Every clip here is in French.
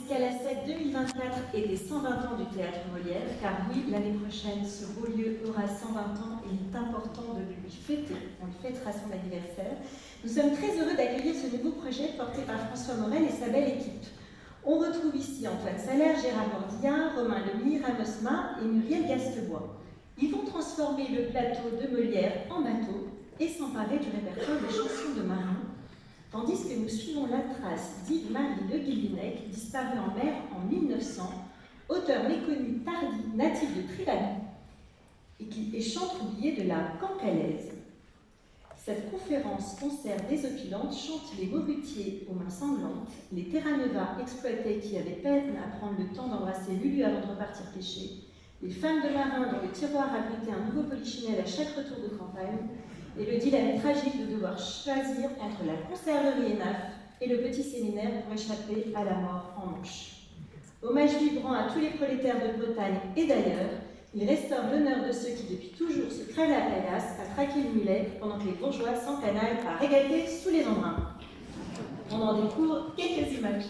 Escalasset 2024 et des 120 ans du Théâtre Molière, car oui, l'année prochaine, ce beau lieu aura 120 ans et il est important de lui fêter. On lui fêtera son anniversaire. Nous sommes très heureux d'accueillir ce nouveau projet porté par François Morel et sa belle équipe. On retrouve ici Antoine Salaire, Gérard Mordillard, Romain Lemire, Amos Ma et Muriel Gastebois. Ils vont transformer le plateau de Molière en bateau et s'emparer du répertoire des chansons de marins, tandis que nous suivons la trace d'Yves-Marie de Guilvinec, disparu en mer en 1900, auteur méconnu tardi, natif de Tribani, et chante oublié de la Cancalaise. Cette conférence-concert désopilante chante les morutiers aux mains sanglantes, les terranevas exploités qui avaient peine à prendre le temps d'embrasser Lulu avant de repartir pêcher, les femmes de marins dont le tiroir abritait un nouveau polichinelle à chaque retour de campagne, et le dilemme tragique de devoir choisir entre la conserverie Enaf et le petit séminaire pour échapper à la mort en Manche. Hommage vibrant à tous les prolétaires de Bretagne et d'ailleurs, il restaure l'honneur de ceux qui depuis toujours se crèvent la paillasse à traquer le mulet pendant que les bourgeois s'encanaillent à régater sous les embruns. On en découvre quelques images.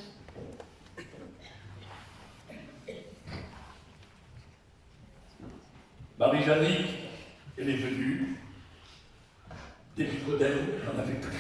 Marie-Jeannick, elle est venue. Des picodelles, j'en avais plus.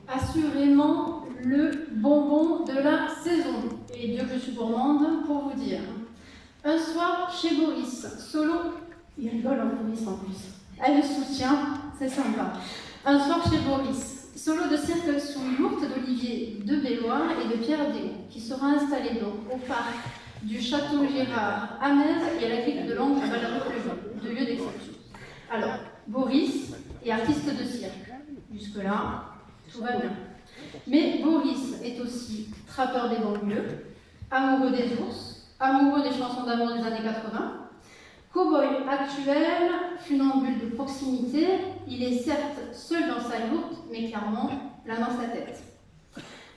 Assurément le bonbon de la saison. Et Dieu que je suis gourmande pour vous dire. Un soir chez Boris, solo, il rigole en Boris en plus. Elle le soutient, c'est sympa. Un soir chez Boris, solo de cirque sous yourte d'Olivier de Belloir et de Pierre Déo, qui sera installé donc au parc du Château Gérard à Metz et à la ville de Langue à Balleruc-le-Vieux, deux lieux d'exception. Alors, Boris est artiste de cirque. Jusque-là, tout va bien. Mais Boris est aussi trappeur des banlieues, amoureux des ours, amoureux des chansons d'amour des années 80, cow-boy actuel, funambule de proximité, il est certes seul dans sa yourte, mais clairement là dans sa tête.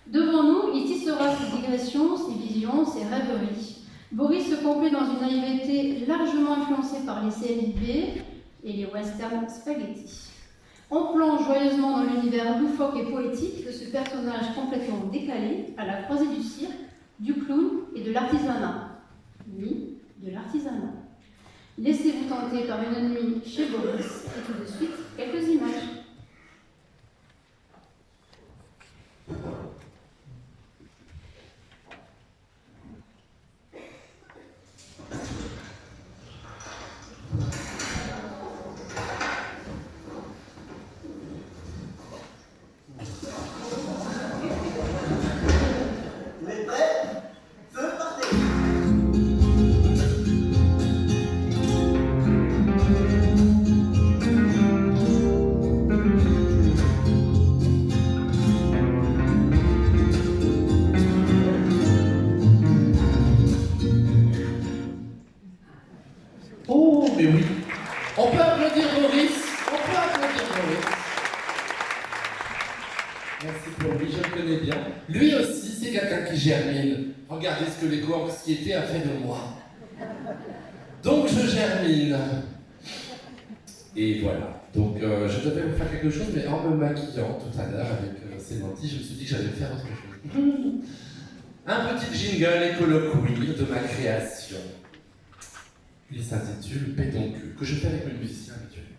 Devant nous, il tissera ses digressions, ses visions, ses rêveries. Boris se complaît dans une naïveté largement influencée par les CLB et les western spaghetti. On plonge joyeusement dans l'univers loufoque et poétique de ce personnage complètement décalé à la croisée du cirque, du clown et de l'artisanat. Oui, de l'artisanat. Laissez-vous tenter par une nuit chez Boris et tout de suite, quelques images. Mais oui, on peut applaudir Boris, on peut applaudir Boris. Merci pour lui, je le connais bien. Lui aussi, c'est quelqu'un qui germine. Regardez ce que l'éco-anxiété a fait de moi. Donc je germine. Et voilà. Donc je devais vous faire quelque chose, mais en me maquillant tout à l'heure avec ces lentilles, je me suis dit que j'allais faire autre chose. Un petit jingle écolo-queer de ma création. Il s'intitule Pédoncule, que je fais avec mes musiciens habituels.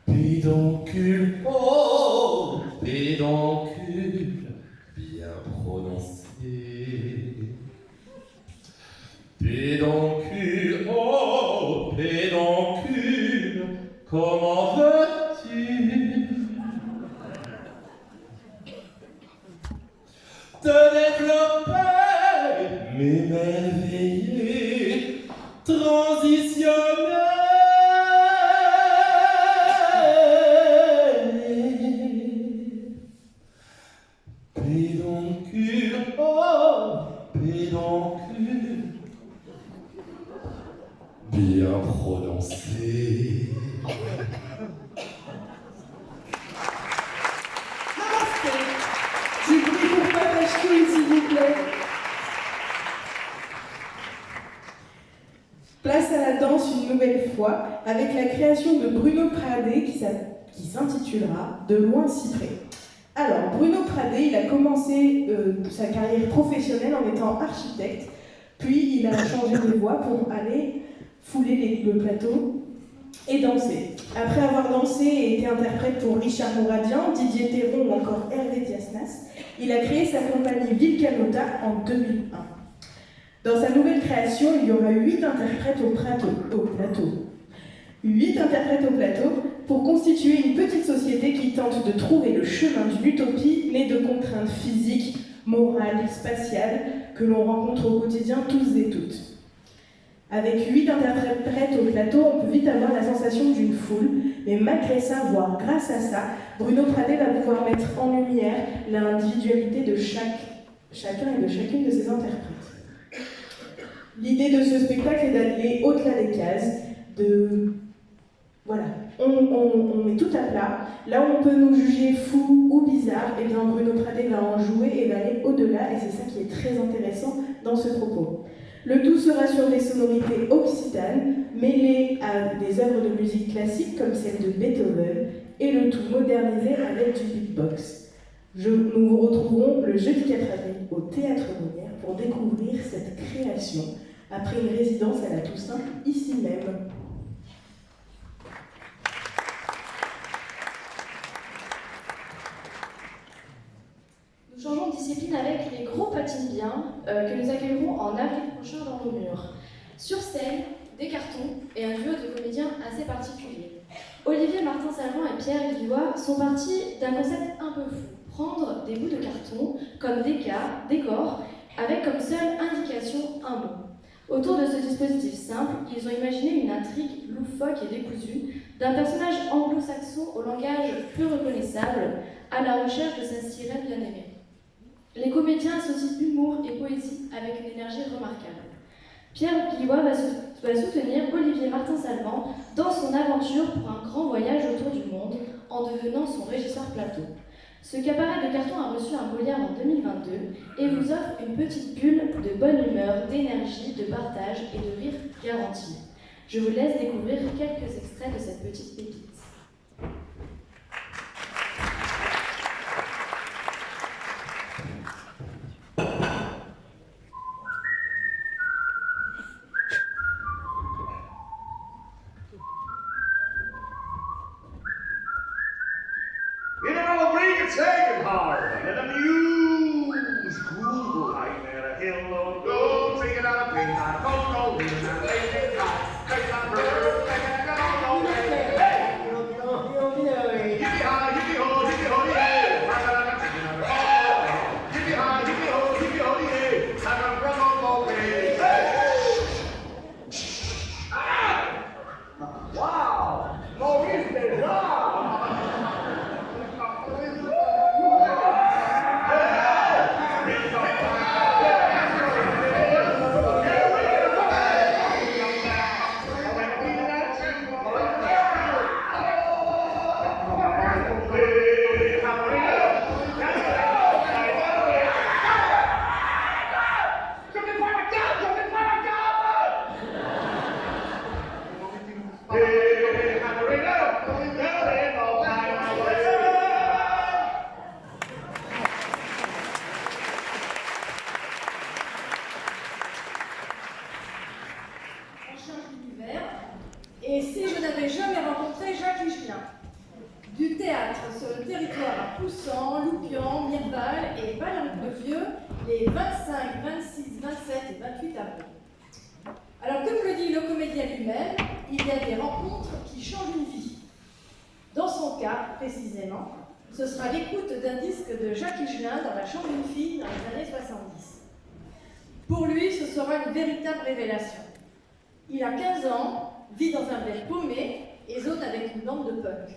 Pédoncule, oh, pédoncule, bien prononcé. Pédoncule, oh, pédoncule, comment veux-tu te développer? M'émerveiller, transitionner. Pédoncule, oh, pédoncule. bien prononcé. Namasté. Du bruit pour Patachkoun, s'il vous plaît. Place à la danse une nouvelle fois avec la création de Bruno Pradé qui s'intitulera « De loin si près ». Alors, Bruno Pradé, il a commencé sa carrière professionnelle en étant architecte, puis il a changé de voie pour aller fouler le plateau et danser. Après avoir dansé et été interprète pour Richard Mouradian, Didier Théron ou encore Hervé Diasnas, il a créé sa compagnie Vilcanota en 2001. Dans sa nouvelle création, il y aura 8 interprètes au plateau. 8 interprètes au plateau pour constituer une petite société qui tente de trouver le chemin d'une utopie née de contraintes physiques, morales, spatiales que l'on rencontre au quotidien tous et toutes. Avec 8 interprètes au plateau, on peut vite avoir la sensation d'une foule, mais malgré ça, voire grâce à ça, Bruno Pradé va pouvoir mettre en lumière l'individualité de chacun et de chacune de ses interprètes. L'idée de ce spectacle est d'aller au-delà des cases, Voilà, on met tout à plat. Là où on peut nous juger fous ou bizarres, et bien Bruno Pradé va en jouer et va aller au-delà, et c'est ça qui est très intéressant dans ce propos. Le tout sera sur des sonorités occitanes, mêlées à des œuvres de musique classique comme celle de Beethoven, et le tout modernisé avec du beatbox. Nous vous retrouverons le jeudi 4 avril au Théâtre Molière pour découvrir cette création, après une résidence à la Toussaint, ici même. Nous changeons de discipline avec les Gros Patines Bien, que nous accueillerons en avril prochain dans nos murs. Sur scène, des cartons et un duo de comédiens assez particulier. Olivier Martin-Salvant et Pierre Guillois sont partis d'un concept un peu fou, prendre des bouts de carton comme décors, avec comme seule indication un mot. Autour de ce dispositif simple, ils ont imaginé une intrigue loufoque et décousue d'un personnage anglo-saxon au langage peu reconnaissable, à la recherche de sa sirène bien-aimée. Les comédiens associent humour et poésie avec une énergie remarquable. Pierre Guillois va soutenir Olivier Martin-Salvant dans son aventure pour un grand voyage autour du monde en devenant son régisseur plateau. Ce cabaret de carton a reçu un Molière en 2022 et vous offre une petite bulle de bonne humeur, d'énergie, de partage et de rire garanti. Je vous laisse découvrir quelques extraits de cette petite pépite. You know, bring it second hard. Let them use cool like that. Hello, go, sing it out of pain. I don't know, leaving that lady high. Take my bird, take it, go, go, hey. Yippee hi, yippee ho, yeah. Yippee hi, yippee ho, yeah. I got brother, go, hey. Wow, Maurice Béjart. Et si je n'avais jamais rencontré Jacques Higelin? Du théâtre sur le territoire à Poussan, Loupian, Mirval et Valerupt-le-Vieux les 25, 26, 27 et 28 avril. Alors, comme le dit le comédien lui-même, il y a des rencontres qui changent une vie. Dans son cas, précisément, ce sera l'écoute d'un disque de Jacques Higelin dans la chambre d'une fille dans les années 70. Pour lui, ce sera une véritable révélation. Il a 15 ans, vit dans un bled paumé et zone avec une bande de punk.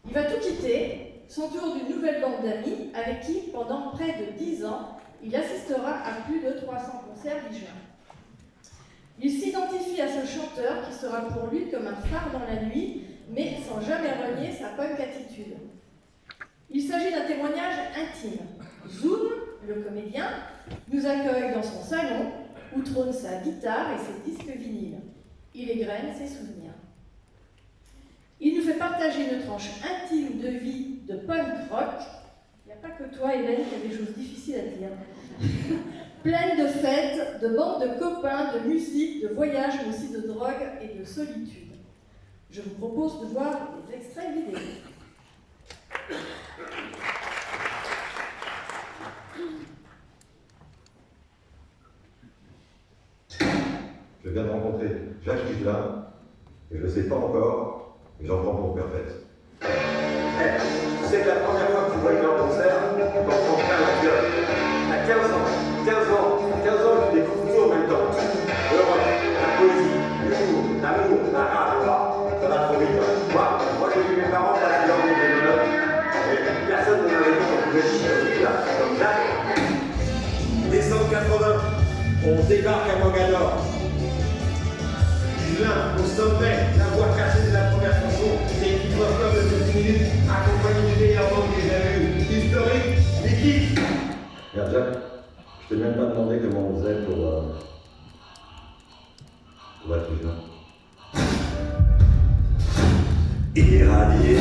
Il va tout quitter, s'entoure d'une nouvelle bande d'amis avec qui, pendant près de 10 ans, il assistera à plus de 300 concerts d'Higelin. Il s'identifie à ce chanteur qui sera pour lui comme un phare dans la nuit, mais sans jamais renier sa punk attitude. Il s'agit d'un témoignage intime. Zoom, le comédien, nous accueille dans son salon où trône sa guitare et ses disques vinyles. Il égrène ses souvenirs. Il nous fait partager une tranche intime de vie de punk rock. Il n'y a pas que toi, Hélène, qui a des choses difficiles à dire. Pleine de fêtes, de bandes de copains, de musique, de voyages, mais aussi de drogue et de solitude. Je vous propose de voir des extraits vidéo. Je viens de rencontrer Jacques Higelin, et je ne sais pas encore, mais j'en prends pour perpète. C'est la première fois que tu vois un concert, quand ton frère la gueule. À 15 ans, tu découvres tout en même temps. Le rock, la poésie, l'humour, l'amour, la rage, ça va trop vite. Moi j'ai vu mes parents passer leur vie des menottes, et personne ne m'avait dit qu'on pouvait vivre là, comme Jacques. Décembre 80, on débarque à Mogador. Higelin, au sommet, la voix cassée de la première chanson, et qui doit faire de 10 minutes, accompagné du meilleur moment que j'ai jamais eu. Historique, liquide. Regarde Jacques, je t'ai même pas demandé comment on faisait pour être Higelin. Irradié.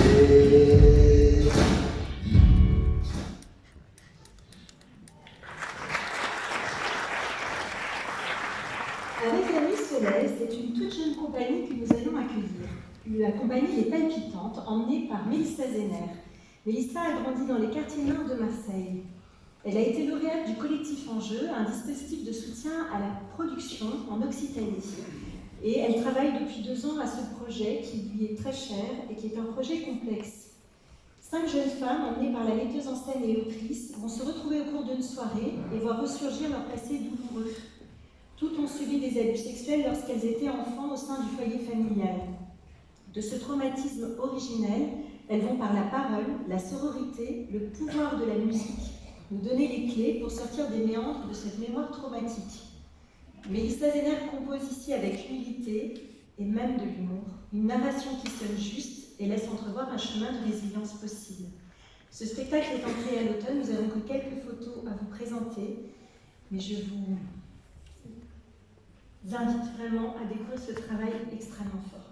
Avec la Nuit Soleil, c'est une toute jeune compagnie que nous allons accueillir. La compagnie Les Palpitantes, emmenée par Mélissa Zenner. Mélissa a grandi dans les quartiers nord de Marseille. Elle a été lauréate du collectif Enjeu, un dispositif de soutien à la production en Occitanie. Et elle travaille depuis 2 ans à ce projet qui lui est très cher et qui est un projet complexe. 5 jeunes femmes, emmenées par la metteuse en scène et autrice, vont se retrouver au cours d'une soirée et voir ressurgir leur passé douloureux. Toutes ont subi des abus sexuels lorsqu'elles étaient enfants au sein du foyer familial. De ce traumatisme originel, elles vont par la parole, la sororité, le pouvoir de la musique, nous donner les clés pour sortir des méandres de cette mémoire traumatique. Mélissa Zenner compose ici avec humilité et même de l'humour, une narration qui sonne juste et laisse entrevoir un chemin de résilience possible. Ce spectacle étant créé à l'automne, nous avons que quelques photos à vous présenter, mais je vous invite vraiment à découvrir ce travail extrêmement fort.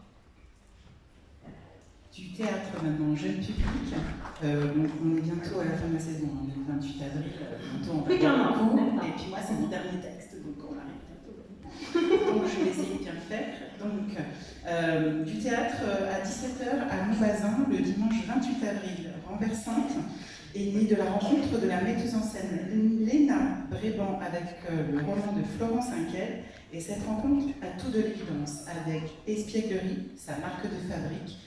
Du théâtre maintenant, jeune public. On est bientôt à la fin de la saison, on est le 28 avril, bientôt on va Plus qu'un mois. Et puis moi c'est mon dernier texte, donc on arrive bientôt. Donc je vais essayer de bien le faire. Donc du théâtre à 17h à Montbazin, le dimanche 28 avril, Renversante, est née de la rencontre de la metteuse en scène Léna Bréban avec le roman de Florence Inquel. Et cette rencontre a tout de l'évidence, avec espièglerie, sa marque de fabrique.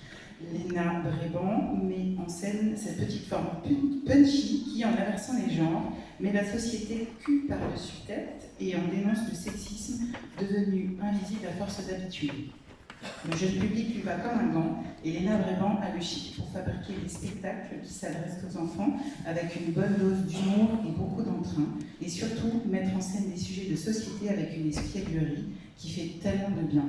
Léna Bréban met en scène cette petite forme punchy qui, en inversant les genres, met la société cul par-dessus tête et en dénonce le sexisme devenu invisible à force d'habitude. Le jeune public lui va comme un gant et Léna Bréban a le chic pour fabriquer des spectacles qui s'adressent aux enfants avec une bonne dose d'humour et beaucoup d'entrain et surtout mettre en scène des sujets de société avec une espièglerie qui fait tellement de bien.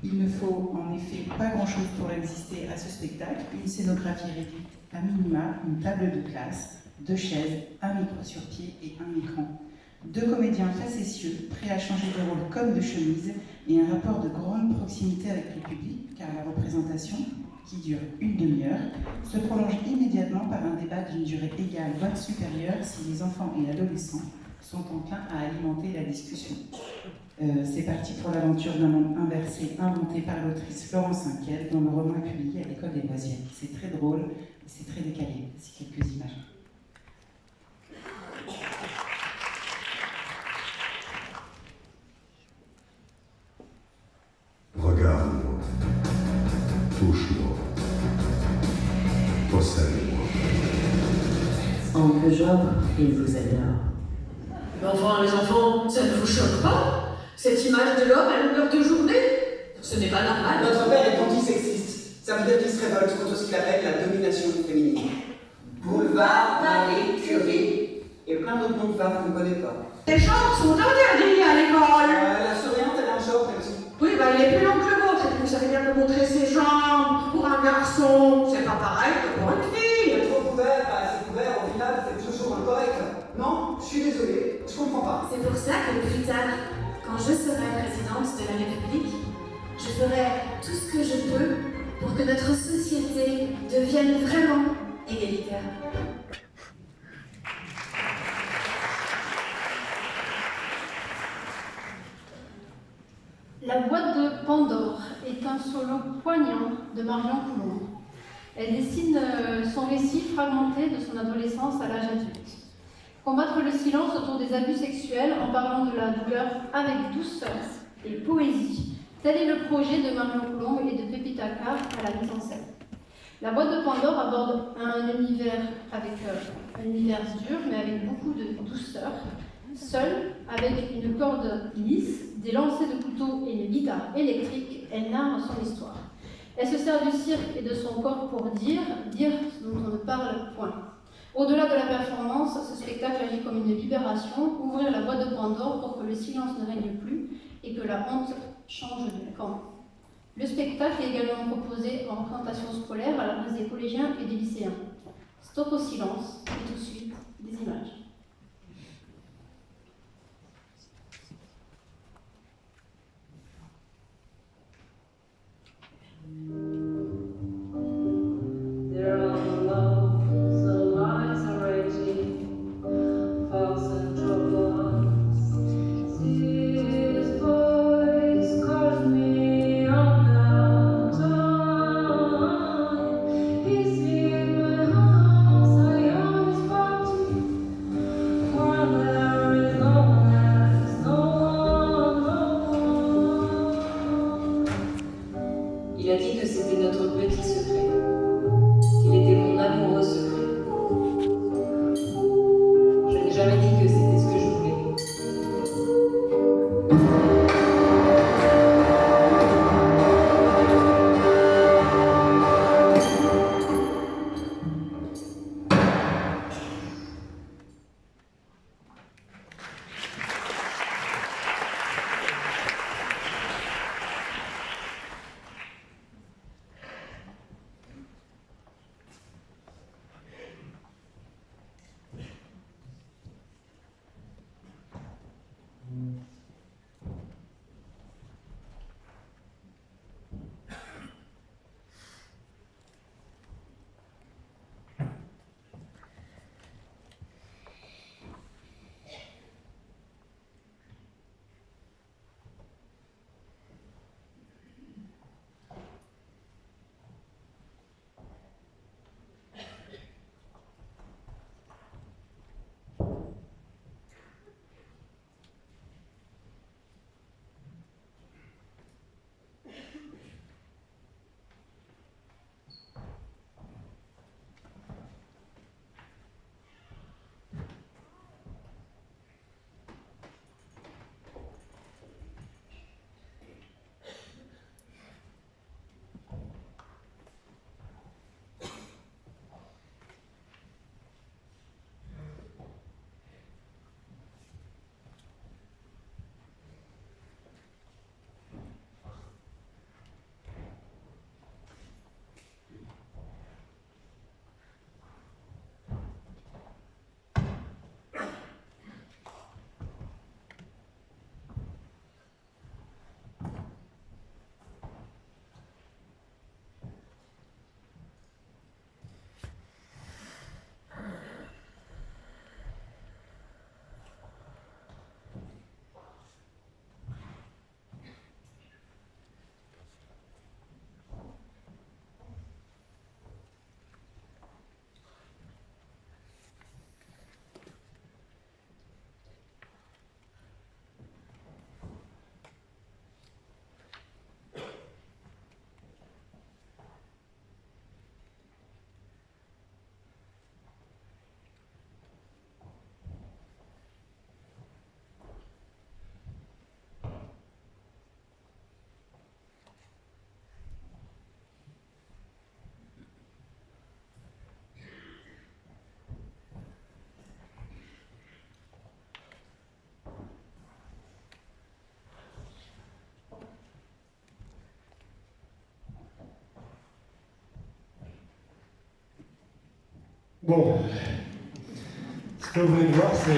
Il ne faut en effet pas grand-chose pour exister à ce spectacle, une scénographie réduite à minima, une table de classe, 2 chaises, un micro sur pied et un écran. 2 comédiens facétieux, prêts à changer de rôle comme de chemise, et un rapport de grande proximité avec le public, car la représentation, qui dure une demi-heure, se prolonge immédiatement par un débat d'une durée égale, voire supérieure, si les enfants et adolescents sont enclins à alimenter la discussion. C'est parti pour l'aventure d'un monde inversé inventé par l'autrice Florence Inquel, dont le roman est publié à l'école des Loisirs. C'est très drôle et c'est très décalé. Voici quelques images. Regarde-moi, touche-moi, possède-moi. En que genre, il vous adore. Mais enfin, les enfants, ça ne vous choque pas? Cette image de l'homme à longueur de journée? Ce n'est pas normal. Notre père est antisexiste. Ça veut dire qu'il se révolte contre ce qu'il appelle la domination féminine. Boulevard, Marie, Curie, et plein d'autres noms de femmes qu'on ne connaît pas. Les genres sont interdits à l'école. La surveillante, elle a un genre, elle Oui, bah il est plus long que le vôtre, et puis vous savez bien que montrer ses jambes pour un garçon, c'est pas pareil que pour une fille. Trop couvert, pas assez couvert, au final, c'est toujours incorrect. Non, je suis désolé, je comprends pas. C'est pour ça que plus tard, quand je serai présidente de la République, je ferai tout ce que je peux pour que notre société devienne vraiment égalitaire. La boîte de Pandore est un solo poignant de Marion Coulomb. Elle dessine son récit fragmenté de son adolescence à l'âge adulte. Combattre le silence autour des abus sexuels en parlant de la douleur avec douceur et poésie. Tel est le projet de Marion Coulomb et de Pépita Carr à la mise en scène. La boîte de Pandore aborde un univers avec un univers dur, mais avec beaucoup de douceur. Seule, avec une corde lisse, des lancers de couteau et une guitare électrique, elle narre son histoire. Elle se sert du cirque et de son corps pour dire ce dont on ne parle point. Au-delà de la performance, ce spectacle agit comme une libération, ouvrir la boîte de Pandore pour que le silence ne règne plus et que la honte change de camp. Le spectacle est également proposé en présentation scolaire à l'adresse des collégiens et des lycéens. Stop au silence et tout de suite des images. There are lows, the lies are raging, false and troubled. This voice calls me on the time. He's in my house, I always want to. While there is no one else, no one. Il a dit que c'était notre petit secret. Il était mon amoureux secret. Je n'ai jamais dit que c'était ce que je voulais. Bon, ce que vous venez de voir, c'est...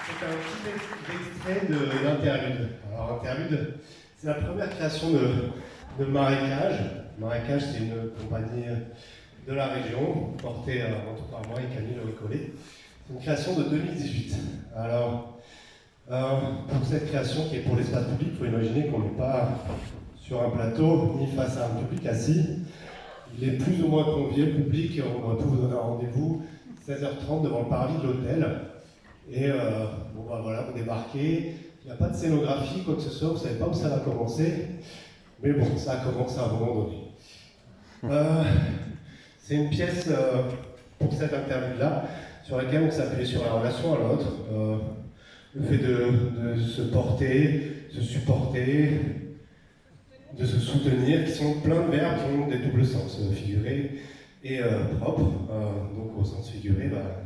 C'est un petit extrait d'interlude. Alors, interlude, c'est la première création de Marécage. Marécage, c'est une compagnie de la région, portée avant tout par moi et Camille Ricollet. C'est une création de 2018. Alors, pour cette création qui est pour l'espace public, il faut imaginer qu'on n'est pas sur un plateau ni face à un public assis. Il est plus ou moins convié, le public. On va vous donner un rendez-vous 16h30 devant le parvis de l'hôtel. Et bon, bah, voilà, vous débarquez. Il n'y a pas de scénographie, quoi que ce soit, vous ne savez pas où ça va commencer. Mais bon, ça a commencé à un moment donné. C'est une pièce pour cette interview-là, sur laquelle on s'appelait sur la relation à l'autre, le fait de se porter, se supporter, de se soutenir, qui sont plein de verbes qui ont des doubles sens, figuré et propre. Donc au sens figuré, bah,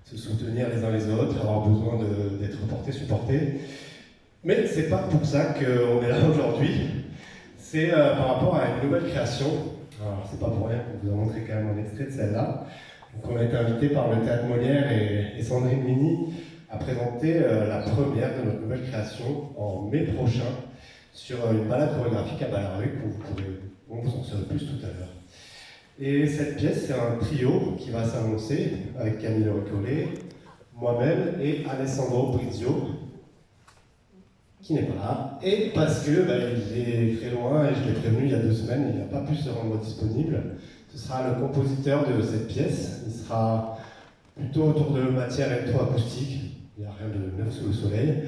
se soutenir les uns les autres, avoir besoin d'être porté, supporté. Mais c'est pas pour ça qu'on est là aujourd'hui. C'est par rapport à une nouvelle création. Alors c'est pas pour rien qu'on vous a montré quand même un extrait de celle-là. Donc on a été invité par le Théâtre Molière et Sandrine Mini à présenter la première de notre nouvelle création en mai prochain sur une balade chorégraphique à Ballarbec où on vous en saura plus tout à l'heure. Et cette pièce, c'est un trio qui va s'annoncer avec Camille Ricollet, moi-même et Alessandro Brizio, qui n'est pas là, et parce que il est très loin et je l'ai prévenu il y a 2 semaines, il n'a pas pu se rendre disponible. Ce sera le compositeur de cette pièce, il sera plutôt autour de matière électroacoustique, il n'y a rien de neuf sous le soleil,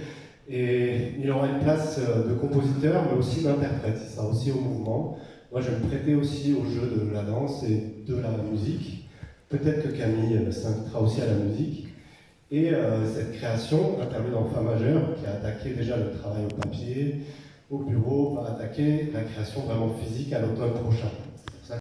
et il aura une place de compositeur mais aussi d'interprète, il sera aussi au mouvement. Moi je vais me prêter aussi au jeu de la danse et de la musique, peut-être que Camille s'invitera aussi à la musique. Et cette création, Interlude en Fa majeur, qui a attaqué déjà le travail au papier, au bureau, va attaquer la création vraiment physique à l'automne prochain.